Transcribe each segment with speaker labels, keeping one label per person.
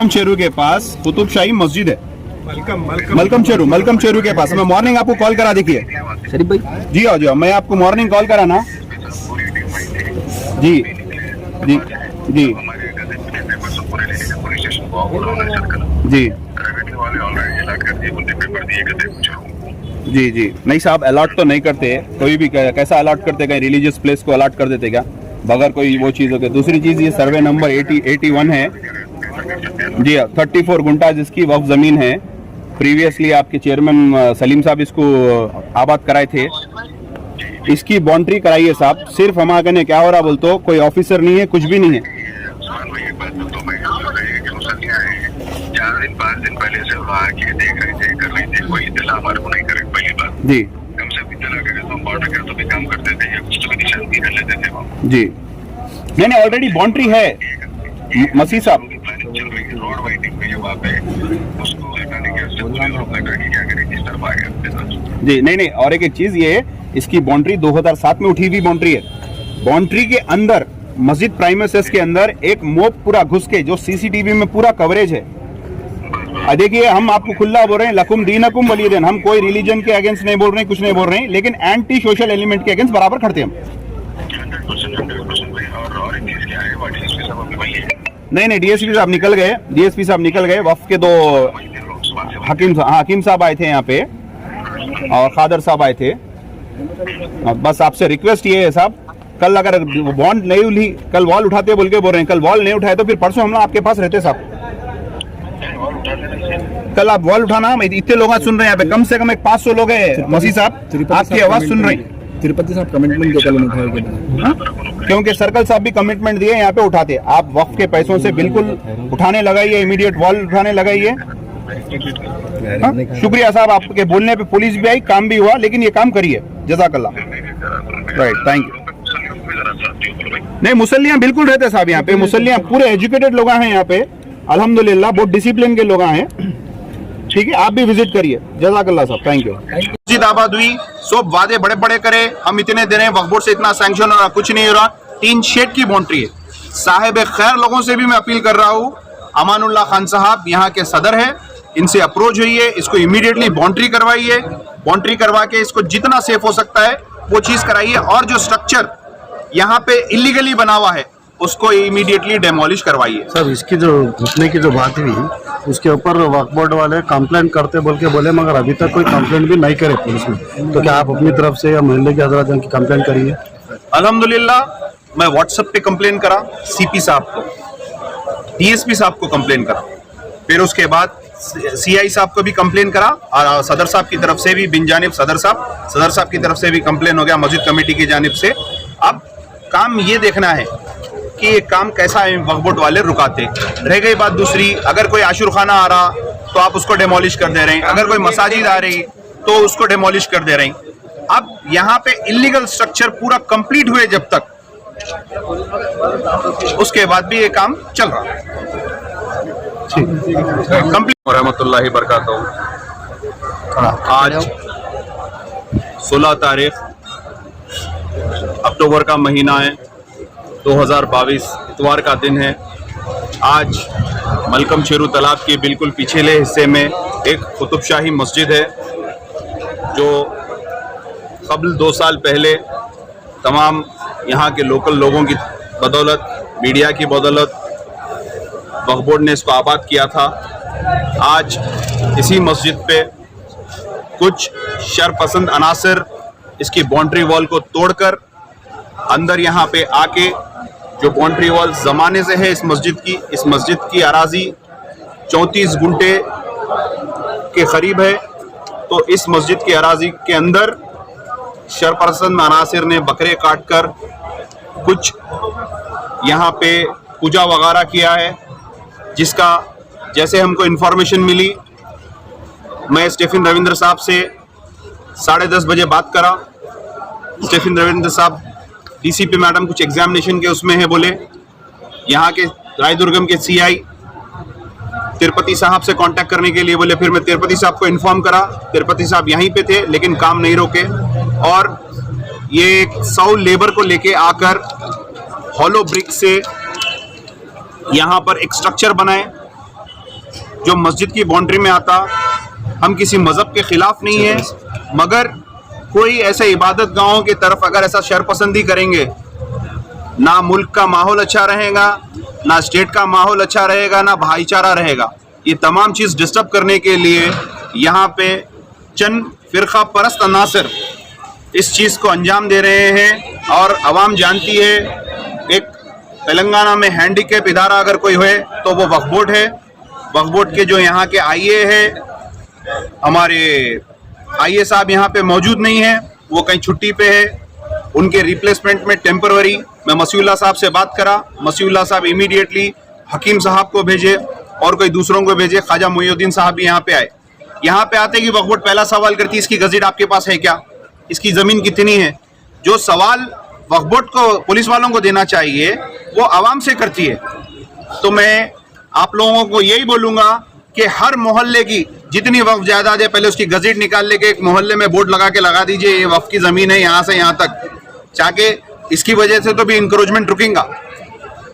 Speaker 1: शेरू के पास कुतुबशाही मस्जिद है। मलकम शेरू के पास मैं मॉर्निंग आपको कॉल करा, देखिए
Speaker 2: शरीफ भाई
Speaker 1: जी आओ जाओ, मैं आपको मॉर्निंग कॉल करा ना जी जी जी जी जी जी नहीं साहब, अलॉट तो नहीं करते, कोई भी कैसा अलॉट करते, कहीं रिलीजियस प्लेस को अलॉट कर देते क्या बगैर कोई वो चीज़ होती। दूसरी चीज़ ये सर्वे नंबर 81 है जी, 34 गुंटा जिसकी वक्फ ज़मीन है। प्रीवियसली आपके चेयरमैन सलीम साहब इसको आबाद कराए थे, इसकी बाउंड्री कराई है साहब। सिर्फ हमारे कहने क्या हो रहा बोल तो कोई ऑफिसर नहीं है, कुछ भी नहीं है।
Speaker 3: 4 दिन 5 दिन पहले से वहाँ आके देख रहे थे, कर रहे थे, कोई इत्तला हमारे को नहीं करे। पहली बात
Speaker 1: जी,
Speaker 3: कम से कम इत्तला करे तो हम बॉर्डर का तो भी काम करते थे, या कुछ तो भी निशानदी कर लेते थे वहाँ।
Speaker 1: जी नहीं ऑलरेडी बाउंड्री है मसीह साहब।
Speaker 3: प्लानिंग चल रही है रोड वाइडिंग में, वहाँ पे उसको हटाने के उससे पूरी रोक लगा के क्या करें, किस तरफ आ गया
Speaker 1: जी। नहीं और एक चीज ये, इसकी बाउंड्री 2007 में उठी हुई बाउंड्री है। बाउंड्री के अंदर मस्जिद प्राइमेसेस के अंदर एक मोब पूरा घुस के जो सीसीटीवी में पूरा कवरेज है। देखिए हम आपको खुला बोल रहे हैं, लकुम दीनकुम वलीदीन, हम कोई रिलीजन के अगेंस्ट नहीं बोल रहे हैं, कुछ नहीं बोल रहे हैं, लेकिन एंटी सोशल एलिमेंट के अगेंस्ट बराबर खड़ते हैं हम।
Speaker 3: 100% और एक चीज क्या है, वो डीएसपी साहब अभी वही है।
Speaker 1: नहीं डीएसपी साहब निकल गए, डीएसपी साहब निकल गए। वक्फ के 2 हकीम साहब आए थे यहाँ पे और खादर साहब आए थे। बस आपसे रिक्वेस्ट ये है साहब, कल अगर बॉन्ड नहीं उठी, कल वॉल उठाते बोल के बोल रहे हैं, कल वॉल नहीं उठाए तो फिर परसों हम लोग आपके पास रहते साहब। कल आप वॉल उठाना, इतने लोग सुन रहे हैं यहाँ पे, कम से कम एक 500 लोग हैं मसीह साहब, आपकी आवाज सुन रहे हैं।
Speaker 2: तिरुपति साहब कमिटमेंट जो कल उठाए,
Speaker 1: क्योंकि सर्कल साहब भी कमिटमेंट दिए यहाँ पे उठाते। आप वक्फ के पैसों से बिल्कुल उठाने लगाइए, इमीडिएट वॉल उठाने लगाइए। शुक्रिया साहब, आपके बोलने पे पुलिस भी आई, काम भी हुआ, लेकिन ये काम करिए, जज़ाकल्लाह। Right, thank you. नहीं मुसल्लियाँ बिल्कुल रहते साहब यहाँ पे, मुसल्लियाँ पूरे एजुकेटेड लोग हैं यहाँ पे, अल्हम्दुलिल्लाह बहुत डिसिप्लिन के लोग हैं। ठीक है, आप भी विजिट करिए, जज़ाकल्लाह साहब, थैंक यू। मस्जिद आबाद हुई, सब वादे बड़े बड़े करे, हम इतने दे रहे हैं, वक्फ बोर्ड से इतना सैंक्शन हो रहा, कुछ नहीं हो रहा। 3 शेड की बाउंड्री है। साहिब खैर लोगों से भी मैं अपील कर रहा हूँ, अमानुल्लाह खान साहब यहाँ के सदर है, इनसे अप्रोच हुई है, इसको इमीडिएटली बाउंड्री करवाइए, बाउंड्री करवा के इसको जितना सेफ हो सकता है वो चीज कराइए, और जो स्ट्रक्चर यहाँ पे इलीगली बना हुआ है उसको इमीडिएटली डेमोलिश करवाइए।
Speaker 4: सर इसकी जो घुटने की जो बात हुई उसके ऊपर वक्फ बोर्ड वाले कंप्लेंट करते बोल के बोले, मगर अभी तक कोई कंप्लेंट भी नहीं करे पुलिस में, तो क्या आप अपनी तरफ से या मोहल्ले के हजरात की कंप्लेंट करिए?
Speaker 1: अल्हम्दुलिल्लाह मैं व्हाट्सएप पे कंप्लेन करा सीपी साहब को, डीएसपी साहब को कंप्लेन करा, फिर उसके बाद सीआई साहब को भी कंप्लेन करा, और सदर साहब की तरफ से भी बिन जानिब सदर साहब की तरफ से भी कंप्लेन हो गया मस्जिद कमेटी की जानिब से। अब काम ये देखना है कि ये काम कैसा है, वक्फ बोर्ड वाले रुकाते। रह गई बात दूसरी, अगर कोई आशुर खाना आ रहा तो आप उसको डेमोलिश कर दे रहे हैं, अगर कोई मसाजिद आ रही तो उसको डेमोलिश कर दे रहे हैं। अब यहाँ पे इलीगल स्ट्रक्चर पूरा कंप्लीट हुए जब तक, उसके बाद भी ये काम चल रहा है। कंप्लीट रहमतुल्लाहि बरकातहू। आज 16 तारीख अक्टूबर का महीना है, 2022 इतवार का दिन है। आज मलकम शेरू तालाब के बिल्कुल पिछले हिस्से में एक कुतुबशाही मस्जिद है, जो कबल 2 साल पहले तमाम यहाँ के लोकल लोगों की बदौलत, मीडिया की बदौलत वक्फ बोर्ड ने इसको आबाद किया था। आज इसी मस्जिद पे कुछ शरपसंद अनासर इसकी बाउंड्री वॉल को तोड़कर अंदर यहाँ पे आके, जो बाउंड्री वॉल ज़माने से है इस मस्जिद की अराजी 34 गुंटे के करीब है, तो इस मस्जिद की अराजी के अंदर शरपसंद अनासर ने बकरे काट कर कुछ यहाँ पे पूजा वगैरह किया है, जिसका जैसे हमको इन्फॉर्मेशन मिली, मैं स्टीफन रविंद्र साहब से 10:30 बजे बात करा। स्टीफन रविंद्र साहब डीसीपी मैडम कुछ एग्जामिनेशन के उसमें है, बोले यहाँ के रायदुर्गम के सीआई तिरुपति साहब से कांटेक्ट करने के लिए बोले। फिर मैं तिरुपति साहब को इन्फॉर्म करा, तिरुपति साहब यहीं पे थे लेकिन काम नहीं रोके, और ये 100 लेबर को लेके आकर हॉलो ब्रिक से यहाँ पर एक स्ट्रक्चर बनाए, जो मस्जिद की बाउंड्री में आता। हम किसी मजहब के खिलाफ नहीं है, मगर कोई ऐसे इबादत गाहों की तरफ अगर ऐसा शरपसंदी करेंगे, ना मुल्क का माहौल अच्छा रहेगा, ना स्टेट का माहौल अच्छा रहेगा, ना भाईचारा रहेगा। ये तमाम चीज़ डिस्टर्ब करने के लिए यहाँ पे चंद फिरका परस्त अनासर इस चीज़ को अंजाम दे रहे हैं। और आवाम जानती है, एक तेलंगाना में हैंडीकैप इदारा अगर कोई है तो वो वक्फ बोर्ड है। वक्फ बोर्ड के जो यहाँ के आईए है, हमारे आईए साहब यहाँ पे मौजूद नहीं है, वो कहीं छुट्टी पे है। उनके रिप्लेसमेंट में टेम्पररी मैं मसीउल्लाह साहब से बात करा, मसीउल्लाह साहब इमीडिएटली हकीम साहब को भेजे और कोई दूसरों को भेजे। ख्वाजा मोइनुद्दीन साहब भी यहाँ पे आए। यहाँ पे आते कि वक्फ बोर्ड पहला सवाल करती है, इसकी गज़ेट आपके पास है क्या, इसकी ज़मीन कितनी है। जो सवाल वक्फ बोर्ड को पुलिस वालों को देना चाहिए वो आवाम से करती है। तो मैं आप लोगों को यही बोलूँगा कि हर मोहल्ले की जितनी वक्फ जायदाद है, पहले उसकी गज़ेट निकाल लेके एक मोहल्ले में बोर्ड लगा के लगा दीजिए, ये वक्फ की ज़मीन है यहाँ से यहाँ तक, चाहे इसकी वजह से तो भी इंक्रोचमेंट रुकेगा।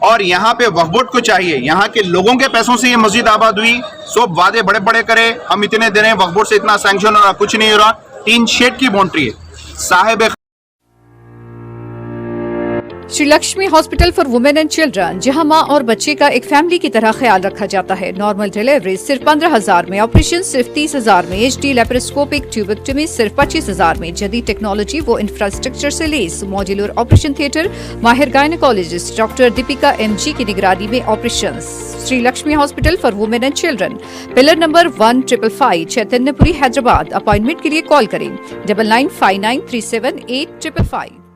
Speaker 1: और यहाँ पे वक्फ बोर्ड को चाहिए, यहाँ के लोगों के पैसों से ये मस्जिद आबाद हुई, सब वादे बड़े बड़े करे, हम इतने दे रहे हैं, वक्फ बोर्ड से इतना सैंक्शन हो रहा, कुछ नहीं हो रहा। 3 शेड की बाउंड्री है। Sahib
Speaker 5: Shri Lakshmi hospital for women and children, जहां मां और बच्चे का एक फैमिली की तरह ख्याल रखा जाता है। नॉर्मल डिलीवरी सिर्फ 15,000 में, ऑपरेशन सिर्फ 30,000 में, HD लेप्रोस्कोपिक ट्यूबेक्टमी सिर्फ 25,000 में, जदीद टेक्नोलॉजी वो इंफ्रास्ट्रक्चर से लेस, मॉड्यूलर ऑपरेशन थिएटर, माहिर गायनेकोलॉजिस्ट डॉक्टर दीपिका MG की निगरानी में operation. Shri Lakshmi hospital for women and children, pillar number 1555, Chaitanyapuri, Hyderabad. Appointment के लिए कॉल करें 9959378555।